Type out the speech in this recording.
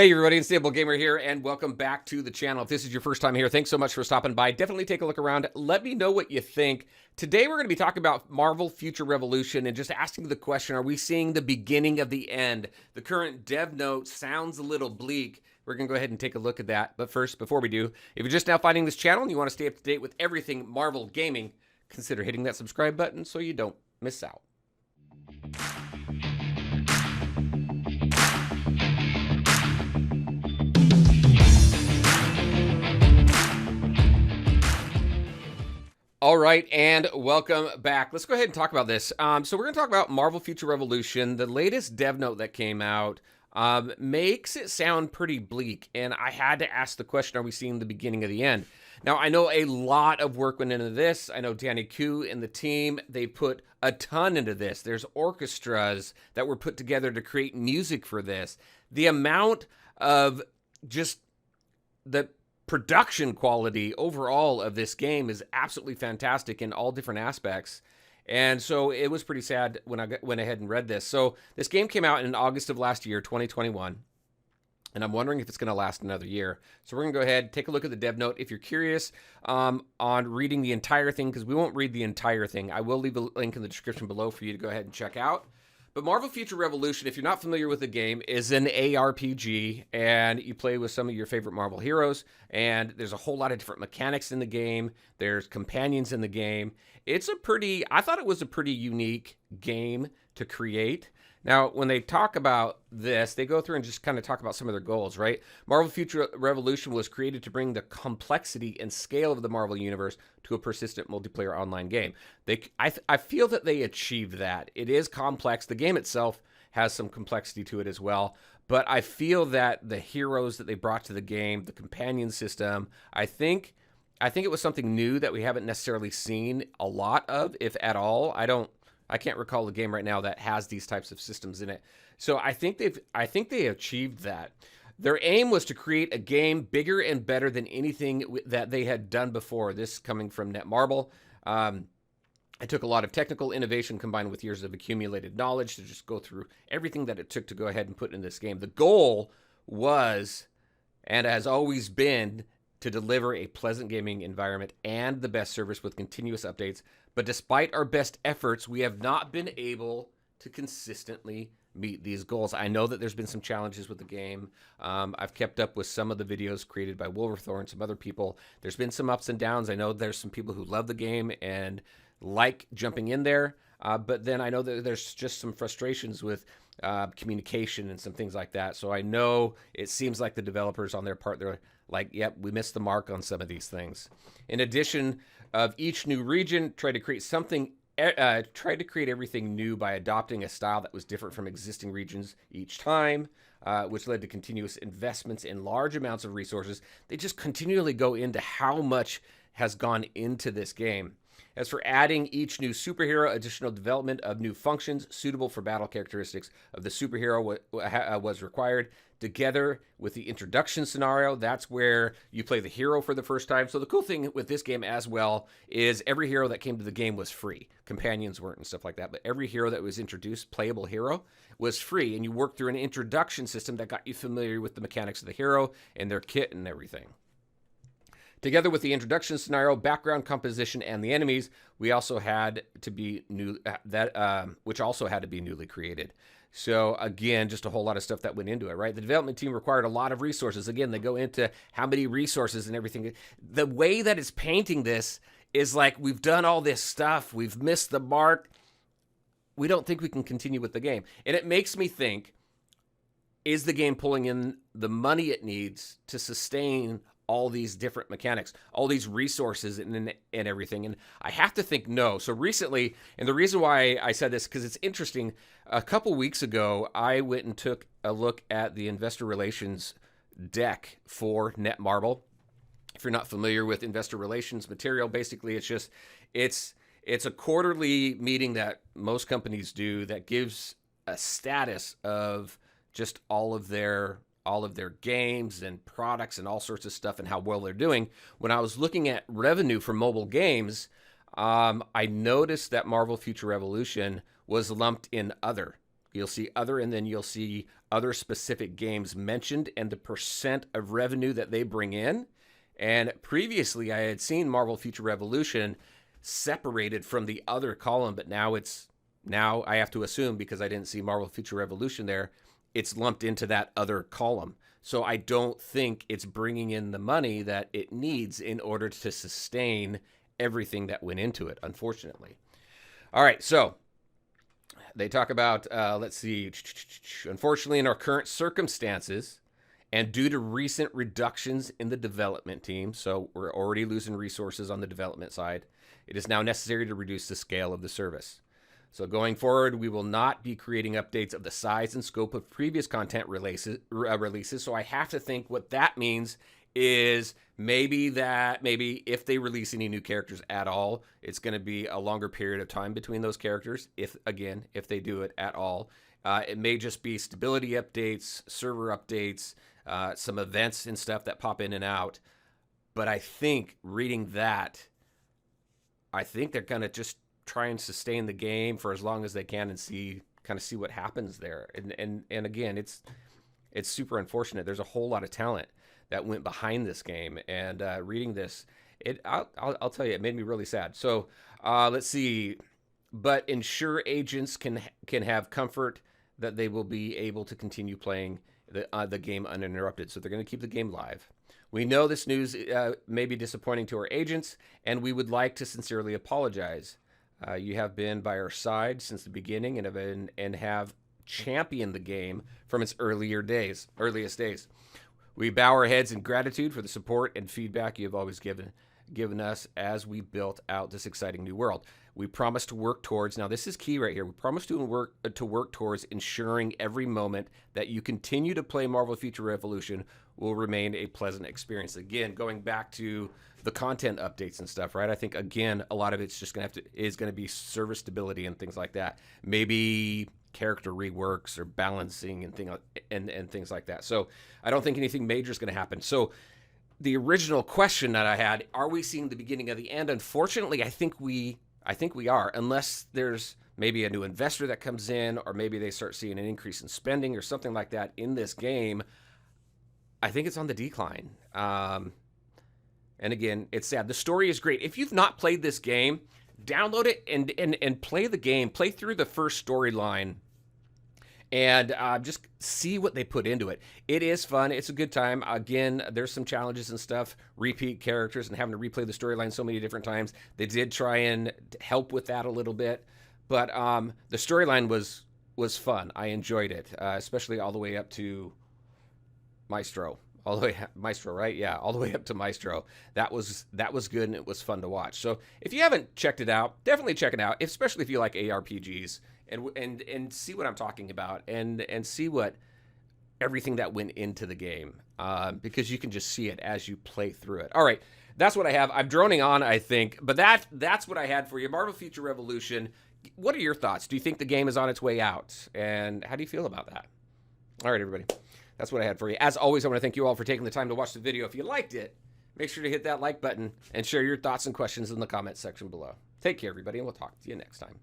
Hey everybody, Unstable Gamer here, and welcome back to the channel. If this is your first time here, thanks so much for stopping by. Definitely take a look around. Let me know what you think. Today we're going to be talking about Marvel Future Revolution and just asking the question, are we seeing the beginning of the end? The current dev note sounds a little bleak. We're going to go ahead and take a look at that. But first, before we do, if you're just now finding this channel and you want to stay up to date with everything Marvel Gaming, consider hitting that subscribe button so you don't miss out. All right, and welcome back. Let's go ahead and talk about this. So we're going to talk about Marvel Future Revolution. The latest dev note that came out makes it sound pretty bleak, and I had to ask the question, are we seeing the beginning of the end? Now, I know a lot of work went into this. I know Danny Q and the team, they put a ton into this. There's orchestras that were put together to create music for this. The amount of just the production quality overall of this game is absolutely fantastic in all different aspects. And so it was pretty sad when I went ahead and read this. So this game came out in August of last year, 2021. And I'm wondering if it's going to last another year. So we're going to go ahead, take a look at the dev note. If you're curious on reading the entire thing, because we won't read the entire thing, I will leave a link in the description below for you to go ahead and check out. But Marvel Future Revolution, if you're not familiar with the game, is an ARPG, and you play with some of your favorite Marvel heroes, and there's a whole lot of different mechanics in the game. There's companions in the game. I thought it was a pretty unique game to create. Now, when they talk about this, they go through and just kind of talk about some of their goals, right? Marvel Future Revolution was created to bring the complexity and scale of the Marvel Universe to a persistent multiplayer online game. I feel that they achieved that. It is complex. The game itself has some complexity to it as well. But I feel that the heroes that they brought to the game, the companion system, I think it was something new that we haven't necessarily seen a lot of, if at all. I can't recall a game right now that has these types of systems in it. So I think they achieved that. Their aim was to create a game bigger and better than anything that they had done before. This coming from Netmarble. I took a lot of technical innovation combined with years of accumulated knowledge to just go through everything that it took to go ahead and put in this game. The goal was, and has always been, to deliver a pleasant gaming environment and the best service with continuous updates. But despite our best efforts, we have not been able to consistently meet these goals. I know that there's been some challenges with the game. I've kept up with some of the videos created by Wolverthor and some other people. There's been some ups and downs. I know there's some people who love the game and like jumping in there. But then I know that there's just some frustrations with communication and some things like that. So I know it seems like the developers on their part, they're like, yep, we missed the mark on some of these things. In addition of each new region, try to create everything new by adopting a style that was different from existing regions each time, which led to continuous investments in large amounts of resources. They just continually go into how much has gone into this game. As for adding each new superhero, additional development of new functions suitable for battle characteristics of the superhero was required. Together with the introduction scenario, that's where you play the hero for the first time. So the cool thing with this game as well is every hero that came to the game was free. Companions weren't and stuff like that, but every hero that was introduced, playable hero, was free. And you worked through an introduction system that got you familiar with the mechanics of the hero and their kit and everything. Together with the introduction scenario, background composition, and the enemies, we also had to be which also had to be newly created. So again, just a whole lot of stuff that went into it, right? The development team required a lot of resources. Again, they go into how many resources and everything. The way that it's painting this is like, we've done all this stuff, we've missed the mark, we don't think we can continue with the game. And it makes me think, is the game pulling in the money it needs to sustain all these different mechanics, all these resources and everything? And I have to think no. So recently, and the reason why I said this, because it's interesting, a couple weeks ago, I went and took a look at the investor relations deck for Netmarble. If you're not familiar with investor relations material, basically it's a quarterly meeting that most companies do that gives a status of just all of their games and products and all sorts of stuff and how well they're doing. When I was looking at revenue for mobile games, I noticed that Marvel Future Revolution was lumped in other. You'll see other, and then you'll see other specific games mentioned and the percent of revenue that they bring in. And previously, I had seen Marvel Future Revolution separated from the other column, but now I have to assume, because I didn't see Marvel Future Revolution there, it's lumped into that other column. So I don't think it's bringing in the money that it needs in order to sustain everything that went into it, unfortunately. All right, so they talk about, let's see, unfortunately, in our current circumstances, and due to recent reductions in the development team, so we're already losing resources on the development side, it is now necessary to reduce the scale of the service. So going forward, we will not be creating updates of the size and scope of previous content releases. So I have to think what that means is maybe if they release any new characters at all, it's going to be a longer period of time between those characters. If they do it at all, it may just be stability updates, server updates, some events and stuff that pop in and out. But I think reading that, I think they're going to just try and sustain the game for as long as they can and see what happens there. And again, it's super unfortunate. There's a whole lot of talent that went behind this game, and reading this, I'll tell you, it made me really sad. So let's see. But ensure agents can have comfort that they will be able to continue playing the game uninterrupted. So they're going to keep the game live. We know this news may be disappointing to our agents, and we would like to sincerely apologize. You have been by our side since the beginning and have championed the game from its earliest days. We bow our heads in gratitude for the support and feedback you have always given us as we built out this exciting new world. We promise to work towards, now this is key right here, we promise to work towards ensuring every moment that you continue to play Marvel Future Revolution will remain a pleasant experience. Again, going back to the content updates and stuff, right? I think, again, a lot of it's just going to be server stability and things like that. Maybe character reworks or balancing and things like that. So I don't think anything major is going to happen. So the original question that I had, are we seeing the beginning of the end? Unfortunately, I think we are, unless there's maybe a new investor that comes in, or maybe they start seeing an increase in spending or something like that in this game. I think it's on the decline. And again, it's sad. The story is great. If you've not played this game, download it and play the game. Play through the first storyline and just see what they put into it. It is fun. It's a good time. Again, there's some challenges and stuff, repeat characters and having to replay the storyline so many different times. They did try and help with that a little bit, but the storyline was fun. I enjoyed it, especially all the way up to Maestro. All the way Maestro, right? Yeah, all the way up to Maestro. That was good, and it was fun to watch. So if you haven't checked it out, definitely check it out, especially if you like ARPGs and see what I'm talking about and see what everything that went into the game, because you can just see it as you play through it. All right, that's what I have. I'm droning on, I think, but that's what I had for you. Marvel Future Revolution. What are your thoughts? Do you think the game is on its way out? And how do you feel about that? All right, everybody. That's what I had for you. As always, I want to thank you all for taking the time to watch the video. If you liked it, make sure to hit that like button and share your thoughts and questions in the comments section below. Take care, everybody, and we'll talk to you next time.